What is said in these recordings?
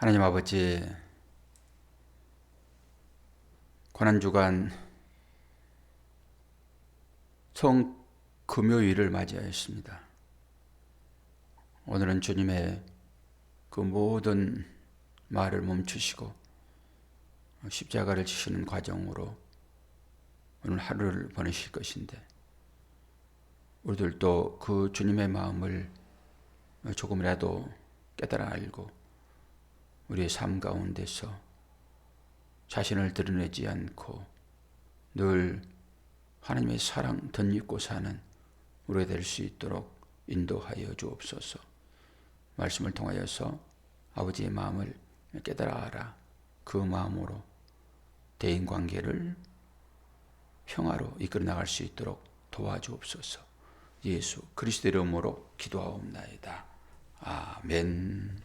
하나님 아버지, 고난주간 성금요일을 맞이하였습니다. 오늘은 주님의 그 모든 말을 멈추시고 십자가를 지시는 과정으로 오늘 하루를 보내실 것인데, 우리들도 그 주님의 마음을 조금이라도 깨달아 알고 우리의 삶 가운데서 자신을 드러내지 않고 늘 하나님의 사랑 덧입고 사는 우리가 될 수 있도록 인도하여 주옵소서. 말씀을 통하여서 아버지의 마음을 깨달아 알아 그 마음으로 대인관계를 평화로 이끌어 나갈 수 있도록 도와주옵소서. 예수 그리스도의 이름으로 기도하옵나이다. 아멘.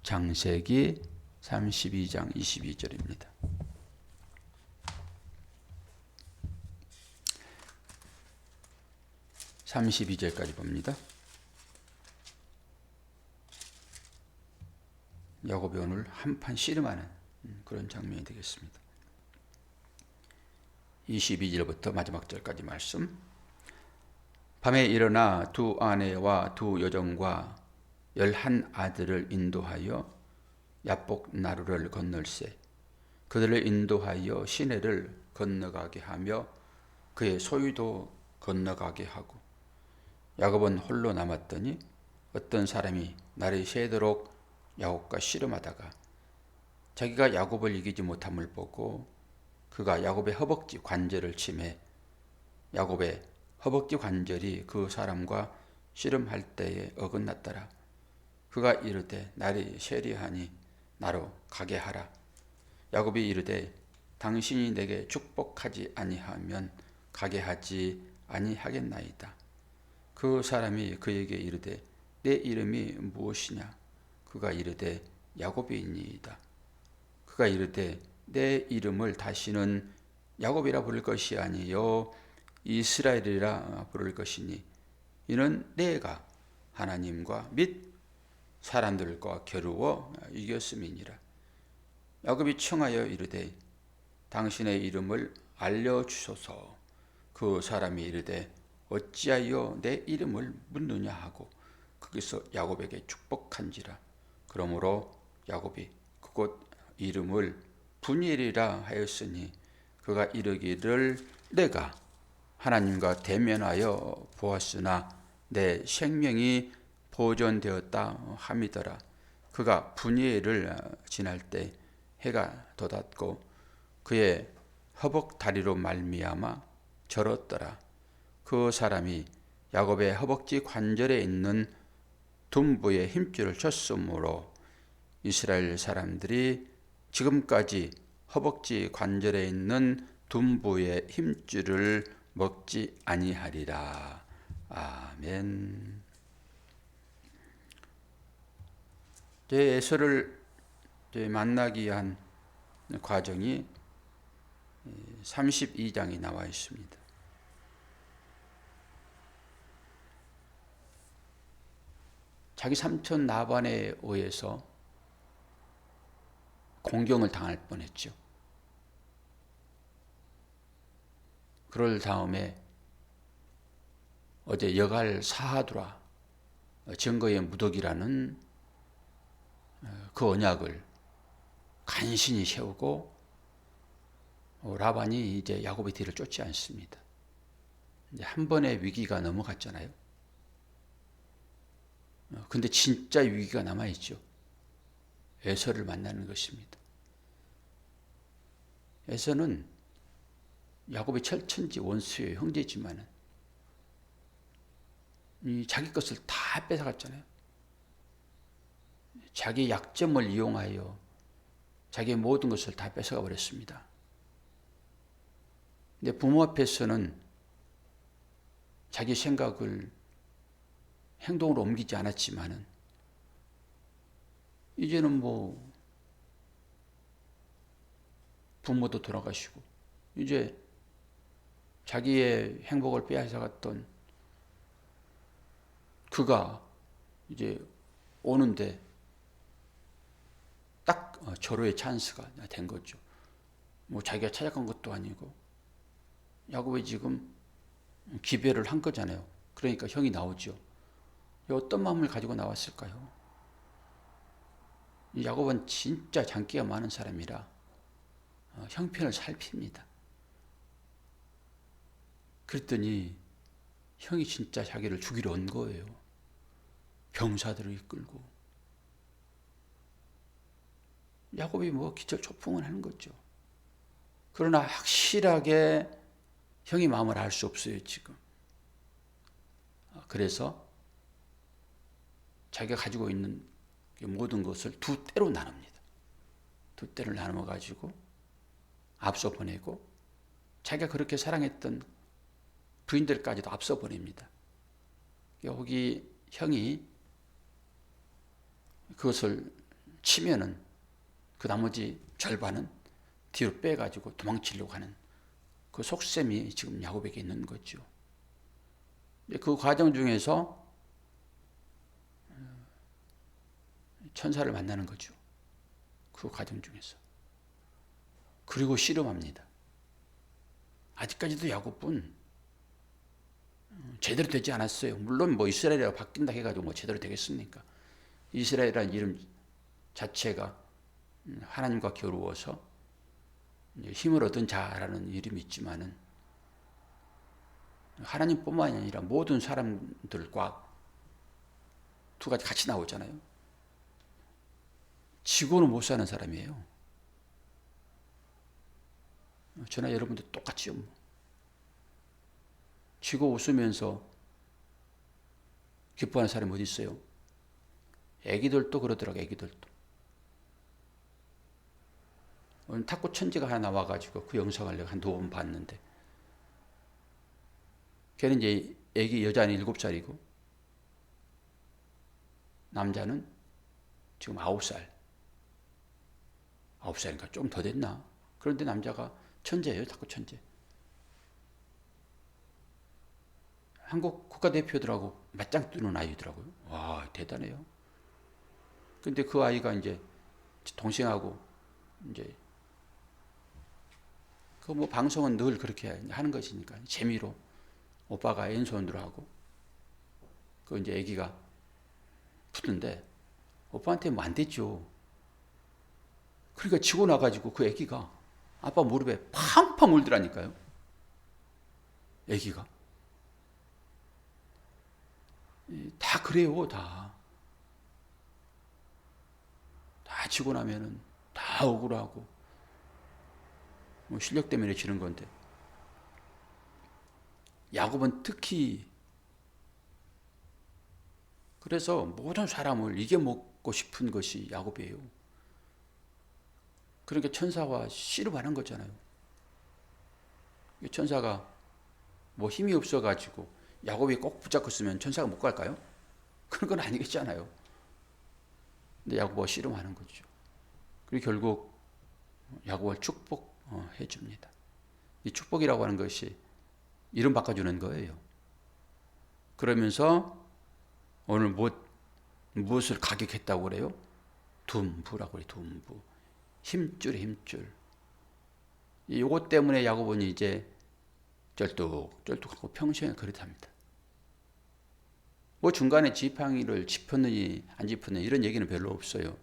창세기 32장 22절입니다. (32절까지) 봅니다. 야곱이 오늘 한판 씨름하는 그런 장면이 되겠습니다. 22절부터 마지막 절까지 말씀. 밤에 일어나 두 아내와 두 여종과 11 아들을 인도하여 야복 나루를 건널세. 그들을 인도하여 시내를 건너가게 하며 그의 소유도 건너가게 하고, 야곱은 홀로 남았더니 어떤 사람이 날이 새도록 야곱과 씨름하다가 자기가 야곱을 이기지 못함을 보고 그가 야곱의 허벅지 관절을 치매 야곱의 허벅지 관절이 그 사람과 씨름할 때에 어긋났더라. 그가 이르되 날이 세리하니 나로 가게 하라. 야곱이 이르되 당신이 내게 축복하지 아니하면 가게 하지 아니하겠나이다. 그 사람이 그에게 이르되 내 이름이 무엇이냐? 그가 이르되 야곱이니이다. 그가 이르되 내 이름을 다시는 야곱이라 부를 것이 아니요 이스라엘이라 부를 것이니 이는 내가 하나님과 및 사람들과 겨루어 이겼음이니라. 야곱이 청하여 이르되 당신의 이름을 알려주소서. 그 사람이 이르되 어찌하여 내 이름을 묻느냐 하고 거기서 야곱에게 축복한지라. 그러므로 야곱이 그곳 이름을 분이엘이라 하였으니 그가 이르기를 내가 하나님과 대면하여 보았으나 내 생명이 보존되었다 함이더라. 그가 분이엘을 지날 때 해가 돋았고 그의 허벅 다리로 말미암아 절었더라. 그 사람이 야곱의 허벅지 관절에 있는 둔부의 힘줄을 쳤으므로 이스라엘 사람들이 지금까지 허벅지 관절에 있는 둔부의 힘줄을 먹지 아니하리라. 아멘. 에서를 만나기 위한 과정이 32장이 나와 있습니다. 자기 삼촌 라반에 의해서 공경을 당할 뻔했죠. 그럴 다음에 어제 여갈 사하두라 증거의 무덕이라는 그 언약을 간신히 세우고 라반이 이제 야곱의 뒤를 쫓지 않습니다. 이제 한 번의 위기가 넘어갔잖아요. 근데 진짜 위기가 남아있죠. 에서를 만나는 것입니다. 에서는 야곱의 철천지 원수의 형제지만은 자기 것을 다 뺏어갔잖아요. 자기 약점을 이용하여 자기의 모든 것을 다 뺏어가 버렸습니다. 근데 부모 앞에서는 자기 생각을 행동으로 옮기지 않았지만은 이제는 부모도 돌아가시고 이제 자기의 행복을 빼앗아갔던 그가 이제 오는데 절호의 찬스가 된 거죠. 뭐 자기가 찾아간 것도 아니고 야곱이 지금 기별을 한 거잖아요. 그러니까 형이 나오죠. 어떤 마음을 가지고 나왔을까요? 야곱은 진짜 장기가 많은 사람이라 형편을 살핍니다. 그랬더니 형이 진짜 자기를 죽이러 온 거예요. 병사들을 이끌고. 야곱이 뭐 기절초풍을 하는 거죠. 그러나 확실하게 형이 마음을 알 수 없어요, 지금. 그래서 자기가 가지고 있는 모든 것을 두 때로 나눕니다. 두 때를 나누어 가지고 앞서 보내고 자기가 그렇게 사랑했던 부인들까지도 앞서 보냅니다. 여기 형이 그것을 치면은 그 나머지 절반은 뒤로 빼가지고 도망치려고 하는 그 속셈이 지금 야곱에게 있는 거죠. 그 과정 중에서 천사를 만나는 거죠. 그 과정 중에서. 그리고 씨름합니다. 아직까지도 야곱은 제대로 되지 않았어요. 물론 뭐 이스라엘이라고 바뀐다 해가지고 뭐 제대로 되겠습니까? 이스라엘이라는 이름 자체가 하나님과 겨루어서 힘을 얻은 자라는 이름이 있지만은 하나님뿐만이 아니라 모든 사람들과 두 가지 같이 나오잖아요. 지고는 못 사는 사람이에요. 저나 여러분도 똑같이요. 지고 웃으면서 기뻐하는 사람이 어디 있어요? 애기들도 그러더라고요. 애기들도. 오늘 탁구 천재가 하나 나와가지고 그 영상을 내가 한 2번 봤는데 걔는 이제 애기 여자는 7살이고 남자는 지금 9살. 9살이니까 좀 더 됐나? 그런데 남자가 천재예요. 탁구 천재. 한국 국가대표들하고 맞짱 뜨는 아이더라고요. 와, 대단해요. 근데 그 아이가 이제 동생하고 이제 그 뭐 방송은 늘 그렇게 하는 것이니까 재미로 오빠가 왼손으로 하고 그 이제 애기가 붙는데 오빠한테 뭐 안 됐죠. 그러니까 치고 나가지고 그 애기가 아빠 무릎에 팡팡 울더라니까요. 애기가. 다 그래요, 다. 다 치고 나면은 다 억울하고 뭐 실력 때문에 지는 건데 야곱은 특히 그래서 모든 사람을 이겨먹고 싶은 것이 야곱이에요. 그러니까 천사와 씨름하는 거잖아요. 천사가 뭐 힘이 없어가지고 야곱이 꼭 붙잡고 있으면 천사가 못 갈까요? 그런 건 아니겠잖아요. 근데 야곱과 씨름하는 거죠. 그리고 결국 야곱을 축복해 줍니다. 이 축복이라고 하는 것이 이름 바꿔주는 거예요. 그러면서 오늘 무엇을 가격했다고 그래요? 둔부라고 그래요. 둔부. 힘줄, 힘줄. 이것 때문에 야곱은 이제 쩔뚝쩔뚝하고 평생을 그렇답니다. 뭐 중간에 지팡이를 짚었느니 안 짚었느니 이런 얘기는 별로 없어요.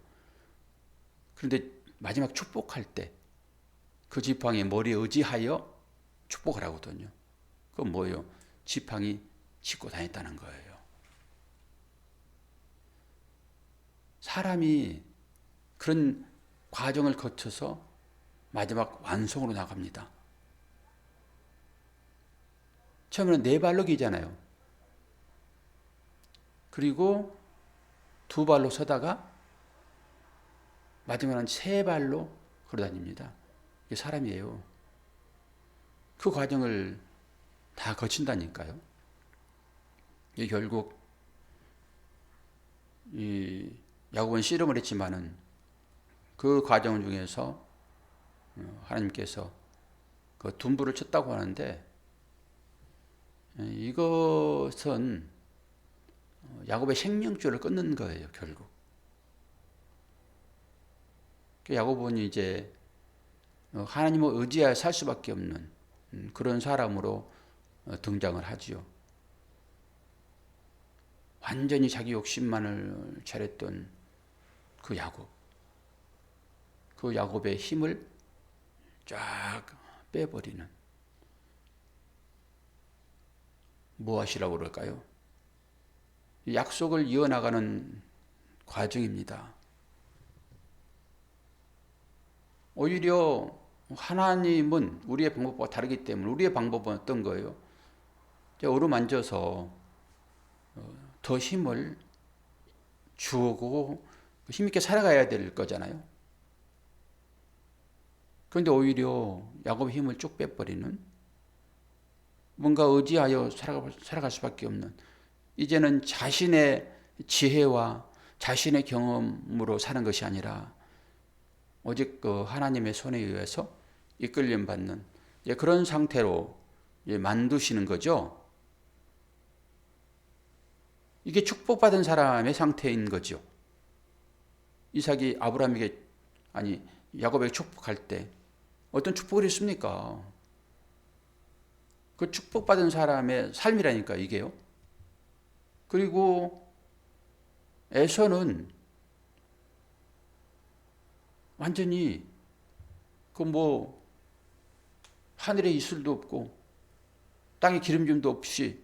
그런데 마지막 축복할 때 그 지팡이 머리에 의지하여 축복을 하거든요. 그건 뭐예요? 지팡이 짚고 다녔다는 거예요. 사람이 그런 과정을 거쳐서 마지막 완성으로 나갑니다. 처음에는 4발로 기잖아요. 그리고 2발로 서다가 마지막은 3발로 걸어다닙니다. 이게 사람이에요. 그 과정을 다 거친다니까요. 이게 결국 이 야곱은 씨름을 했지만은 그 과정 중에서 하나님께서 그 둔부를 쳤다고 하는데 이것은 야곱의 생명줄을 끊는 거예요. 야고보는 이제 하나님을 의지하여 살 수밖에 없는 그런 사람으로 등장을 하지요. 완전히 자기 욕심만을 차렸던 그 야곱. 그 야곱의 힘을 쫙 빼버리는, 무엇이라고 그럴까요? 약속을 이어나가는 과정입니다. 오히려 하나님은 우리의 방법과 다르기 때문에 우리의 방법은 어떤 거예요? 어루만져서 더 힘을 주고 힘있게 살아가야 될 거잖아요. 그런데 오히려 야곱의 힘을 쭉 빼버리는, 뭔가 의지하여 살아갈 수밖에 없는, 이제는 자신의 지혜와 자신의 경험으로 사는 것이 아니라 오직 그 하나님의 손에 의해서 이끌림 받는 그런 상태로 만드시는 거죠. 이게 축복받은 사람의 상태인 거죠. 이삭이 아브라함에게, 아니 야곱에게 축복할 때 어떤 축복을 했습니까? 그 축복받은 사람의 삶이라니까 이게요. 그리고 에서는 완전히 그 뭐 하늘에 이슬도 없고 땅에 기름짐도 없이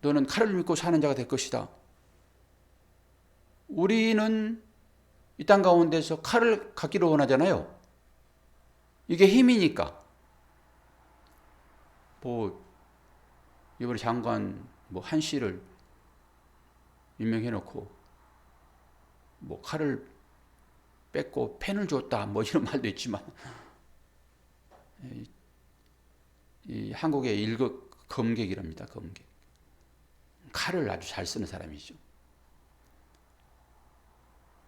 너는 칼을 믿고 사는 자가 될 것이다. 우리는 이 땅 가운데서 칼을 갖기를 원하잖아요. 이게 힘이니까. 뭐 이번에 장관 뭐 한 씨를 임명해 놓고 뭐 칼을 뺏고 펜을 줬다 뭐 이런 말도 있지만, 이 한국의 일극 검객이랍니다. 검객. 칼을 아주 잘 쓰는 사람이죠.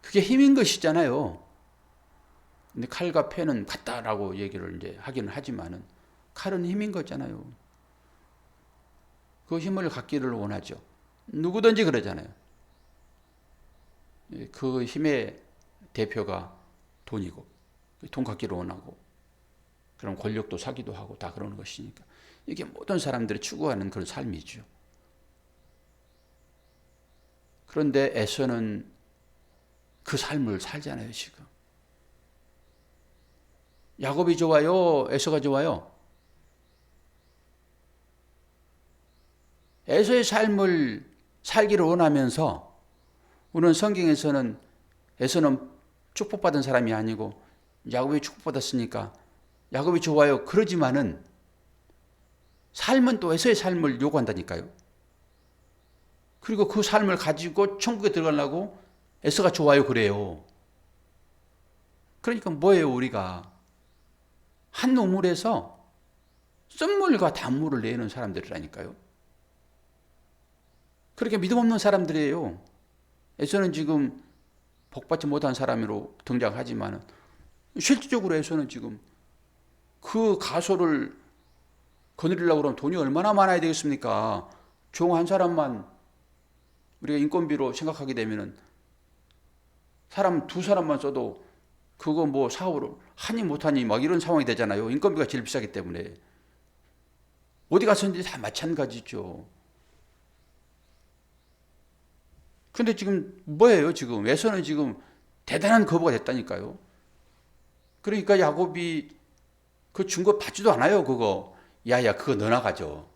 그게 힘인 것이잖아요. 근데 칼과 펜은 같다라고 얘기를 이제 하기는 하지만은 칼은 힘인 거잖아요. 그 힘을 갖기를 원하죠. 누구든지 그러잖아요. 그 힘의 대표가 돈이고, 돈 갖기를 원하고, 그럼 권력도 사기도 하고 다 그러는 것이니까 이게 모든 사람들이 추구하는 그런 삶이죠. 그런데 에서는 그 삶을 살잖아요, 지금. 야곱이 좋아요? 에서가 좋아요? 에서의 삶을 살기를 원하면서, 우리는 성경에서는 에서는 축복받은 사람이 아니고 야곱이 축복받았으니까 야곱이 좋아요. 그러지만은 삶은 또 에서의 삶을 요구한다니까요. 그리고 그 삶을 가지고 천국에 들어가려고 에서가 좋아요 그래요. 그러니까 뭐예요? 우리가 한 우물에서 썸물과 단물을 내는 사람들이라니까요. 그렇게 믿음 없는 사람들이에요. 에서는 지금 복받지 못한 사람으로 등장하지만 실질적으로 에서는 지금 그 가소를 거느리려고 그러면 돈이 얼마나 많아야 되겠습니까? 종 한 사람만 우리가 인건비로 생각하게 되면은 사람 두 사람만 써도 그거 뭐 사업을 하니 못하니 막 이런 상황이 되잖아요. 인건비가 제일 비싸기 때문에. 어디 가서든지 다 마찬가지죠. 근데 지금 뭐예요? 지금 에서는 지금 대단한 거부가 됐다니까요. 그러니까 야곱이 그 준 거 받지도 않아요. 그거 야야 그거 너나 가져.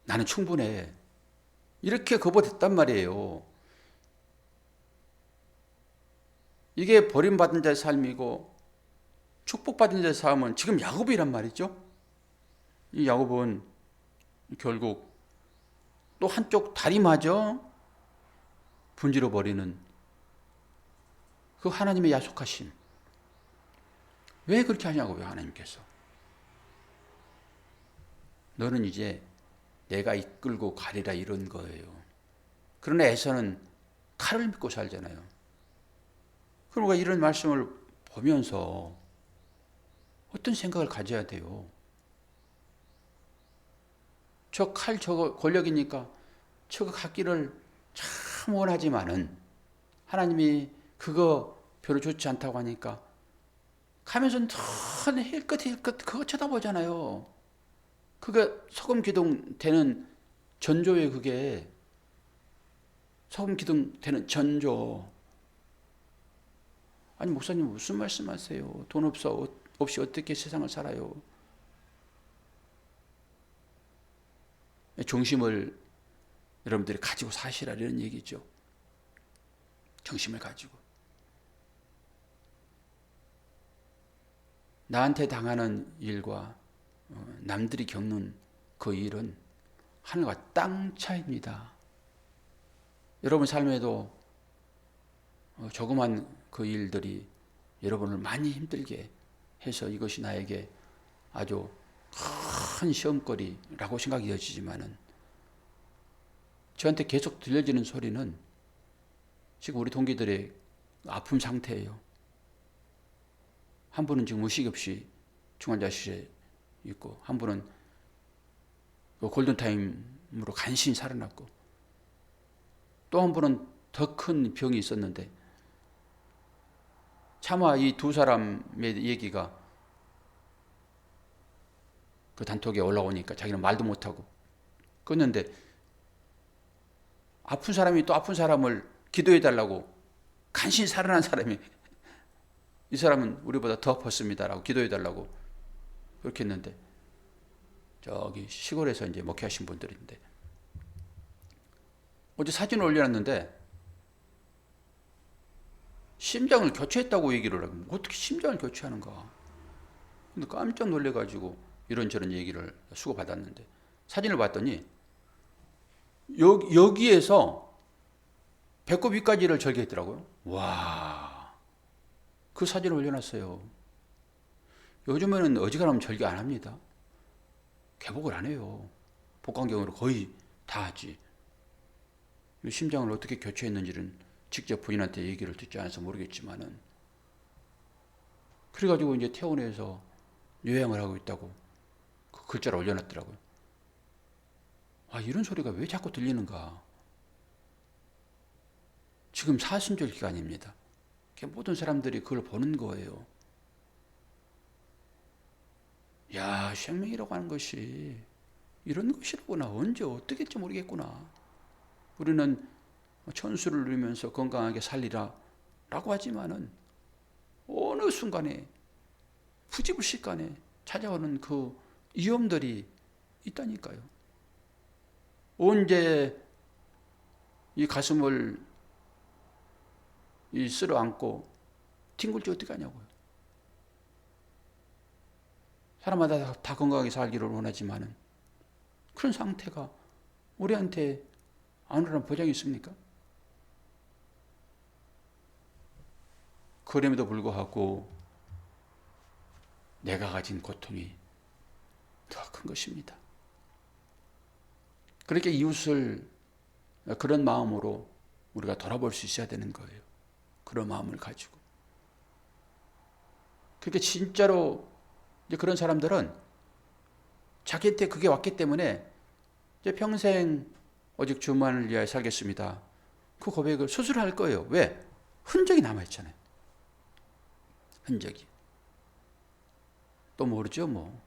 나는 충분해. 이렇게 거부됐단 말이에요. 이게 버림받은 자의 삶이고 축복받은 자의 삶은 지금 야곱이란 말이죠. 이 야곱은 결국 또 한쪽 다리마저 분지러 버리는 그 하나님의 야속하심. 왜 그렇게 하냐고요, 하나님께서. 너는 이제 내가 이끌고 가리라 이런 거예요. 그러나 에서는 칼을 믿고 살잖아요. 그럼 우리가 이런 말씀을 보면서 어떤 생각을 가져야 돼요? 저 저거 권력이니까 저거 갖기를 참 원하지만은 하나님이 그거 별로 좋지 않다고 하니까 가면서 턴 힐끗 그거 쳐다보잖아요. 그게 소금 기둥 되는 전조예요. 그게 소금 기둥 되는 전조. 아니 목사님 무슨 말씀하세요? 돈 없이 어떻게 세상을 살아요? 중심을 여러분들이 가지고 사시라 이런 얘기죠. 정심을 가지고. 나한테 당하는 일과 남들이 겪는 그 일은 하늘과 땅 차이입니다. 여러분 삶에도 조그만 그 일들이 여러분을 많이 힘들게 해서 이것이 나에게 아주 큰 시험거리라고 생각이 되어지지만은 저한테 계속 들려지는 소리는 지금 우리 동기들의 아픔 상태예요. 한 분은 지금 의식 없이 중환자실에 있고, 한 분은 골든타임으로 간신히 살아났고, 또 한 분은 더 큰 병이 있었는데, 차마 이 두 사람의 얘기가 그 단톡에 올라오니까 자기는 말도 못하고 끊는데, 아픈 사람이 또 아픈 사람을 기도해달라고 간신히 살아난 사람이 이 사람은 우리보다 더 아팠습니다라고 기도해달라고 그렇게 했는데, 저기 시골에서 이제 목회하신 분들인데 어제 사진을 올려놨는데 심장을 교체했다고 얘기를 하고, 어떻게 심장을 교체하는가. 근데 깜짝 놀래가지고 이런저런 얘기를 수고받았는데, 사진을 봤더니 여기에서 배꼽 위까지를 절개했더라고요. 와, 그 사진을 올려놨어요. 요즘에는 어지간하면 절개 안 합니다. 개복을 안 해요. 복강경으로 거의 다 하지. 심장을 어떻게 교체했는지는 직접 부인한테 얘기를 듣지 않아서 모르겠지만은, 그래가지고 이제 퇴원해서 요양을 하고 있다고 그 글자를 올려놨더라고요. 아, 이런 소리가 왜 자꾸 들리는가. 지금 사순절 기간입니다. 모든 사람들이 그걸 보는 거예요. 야, 생명이라고 하는 것이 이런 것이라구나. 언제 어떻게 될지 모르겠구나. 우리는 천수를 누리면서 건강하게 살리라 라고 하지만은 어느 순간에 부지불식간에 찾아오는 그 위험들이 있다니까요. 언제 이 가슴을 쓸어 안고 뒹굴지 어떻게 하냐고요. 사람마다 다 건강하게 살기를 원하지만은 그런 상태가 우리한테 안 오라는 보장이 있습니까? 그럼에도 불구하고 내가 가진 고통이 더 큰 것입니다. 그렇게 이웃을 그런 마음으로 우리가 돌아볼 수 있어야 되는 거예요. 그런 마음을 가지고. 그렇게 진짜로 이제 그런 사람들은 자기한테 그게 왔기 때문에 이제 평생 오직 주만을 위하여 살겠습니다. 그 고백을 스스로 할 거예요. 왜? 흔적이 남아있잖아요. 흔적이. 또 모르죠, 뭐.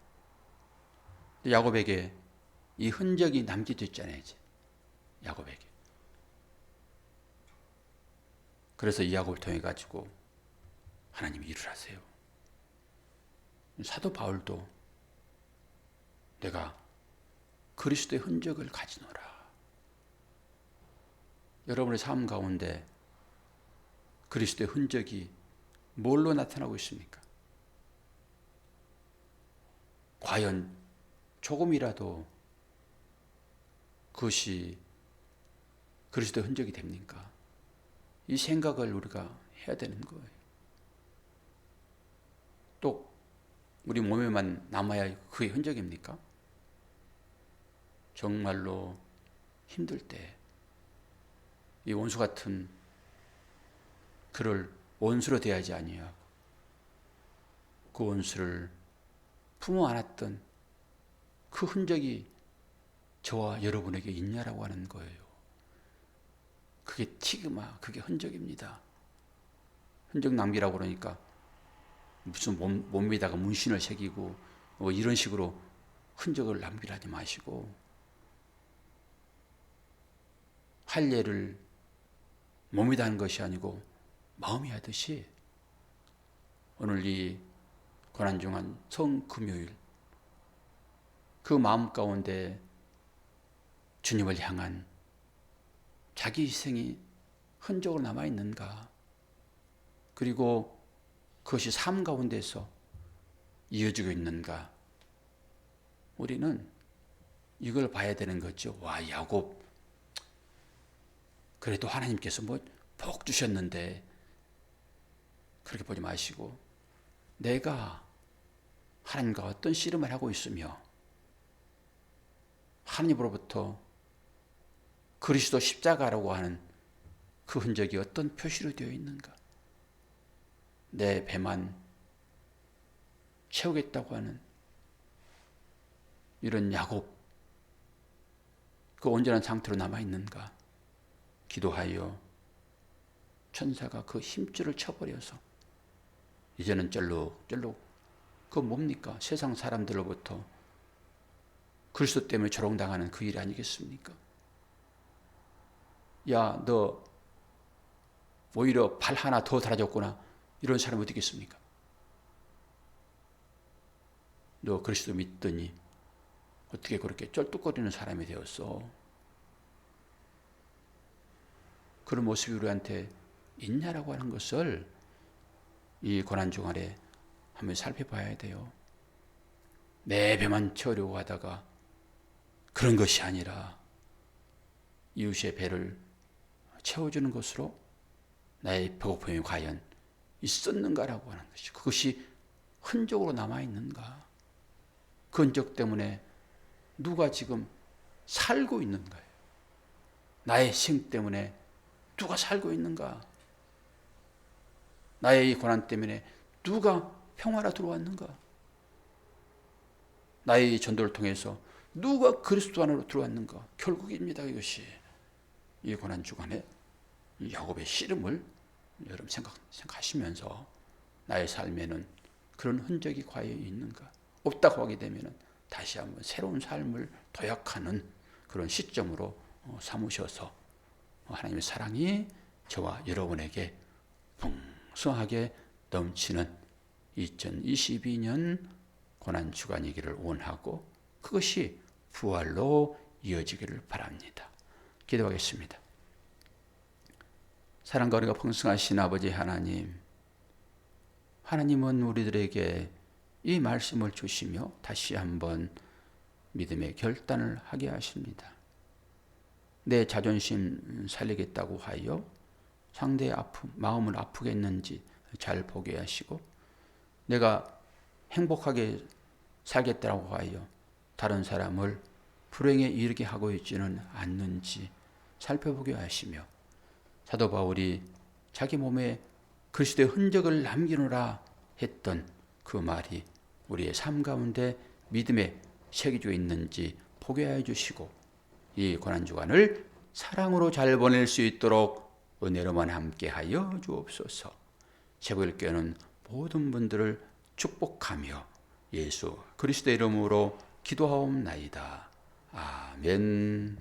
야곱에게 이 흔적이 남겨져 있잖아요, 이제. 야곱에게. 그래서 이 야곱을 통해 가지고 하나님이 일을 하세요. 사도 바울도 내가 그리스도의 흔적을 가지노라. 여러분의 삶 가운데 그리스도의 흔적이 뭘로 나타나고 있습니까? 과연 조금이라도 그것이 그리스도의 흔적이 됩니까? 이 생각을 우리가 해야 되는 거예요. 또 우리 몸에만 남아야 그의 흔적입니까? 정말로 힘들 때 이 원수 같은 그를 원수로 대하지 아니하고 그 원수를 품어 안았던 그 흔적이 저와 여러분에게 있냐라고 하는 거예요. 그게 티그마, 그게 흔적입니다. 흔적 낭비라고 그러니까 무슨 몸에다가 문신을 새기고 뭐 이런 식으로 흔적을 낭비하지 마시고, 할례를 몸이다 하는 것이 아니고 마음이 하듯이 오늘 이 고난중한 성금요일 그 마음 가운데 주님을 향한 자기 희생이 흔적으로 남아있는가, 그리고 그것이 삶 가운데서 이어지고 있는가, 우리는 이걸 봐야 되는 거죠. 와, 야곱 그래도 하나님께서 뭐 복 주셨는데, 그렇게 보지 마시고 내가 하나님과 어떤 씨름을 하고 있으며 하나님으로부터 그리스도 십자가라고 하는 그 흔적이 어떤 표시로 되어 있는가, 내 배만 채우겠다고 하는 이런 야곱 그 온전한 상태로 남아있는가, 기도하여 천사가 그 힘줄을 쳐버려서 이제는 쩔룩쩔룩, 그거 뭡니까? 세상 사람들로부터 그리스도 때문에 조롱당하는 그 일 아니겠습니까? 야, 너 오히려 발 하나 더 달아줬구나, 이런 사람이 어디 있겠습니까? 너 그리스도 믿더니 어떻게 그렇게 쩔뚝거리는 사람이 되었어? 그런 모습이 우리한테 있냐라고 하는 것을 이 고난주간에 한번 살펴봐야 돼요. 내 배만 채우려고 하다가 그런 것이 아니라 이웃의 배를 채워주는 것으로 나의 배고픔이 과연 있었는가라고 하는 것이, 그것이 흔적으로 남아있는가, 그 흔적 때문에 누가 지금 살고 있는가요? 나의 생 때문에 누가 살고 있는가? 나의 이 고난 때문에 누가 평화로 들어왔는가? 나의 이 전도를 통해서 누가 그리스도 안으로 들어왔는가? 결국입니다. 이것이 이 고난 주간에 야곱의 씨름을 여러분 생각하시면서 나의 삶에는 그런 흔적이 과연 있는가? 없다고 하게 되면 다시 한번 새로운 삶을 도약하는 그런 시점으로 삼으셔서 하나님의 사랑이 저와 여러분에게 풍성하게 넘치는 2022년 고난주간이기를 원하고, 그것이 부활로 이어지기를 바랍니다. 기도하겠습니다. 사랑과 은혜가 풍성하신 아버지 하나님, 하나님은 우리들에게 이 말씀을 주시며 다시 한번 믿음의 결단을 하게 하십니다. 내 자존심 살리겠다고 하여 상대의 마음을 아프게 했는지 잘 보게 하시고, 내가 행복하게 살겠다고 하여 다른 사람을 불행에 이르게 하고 있지는 않는지 살펴보게 하시며, 사도 바울이 자기 몸에 그리스도의 흔적을 남기노라 했던 그 말이 우리의 삶 가운데 믿음에 새겨져 있는지 보게 해 주시고, 이 고난주간을 사랑으로 잘 보낼 수 있도록 은혜로만 함께하여 주옵소서. 새벽교회는 모든 분들을 축복하며 예수 그리스도의 이름으로 기도하옵나이다. 아멘.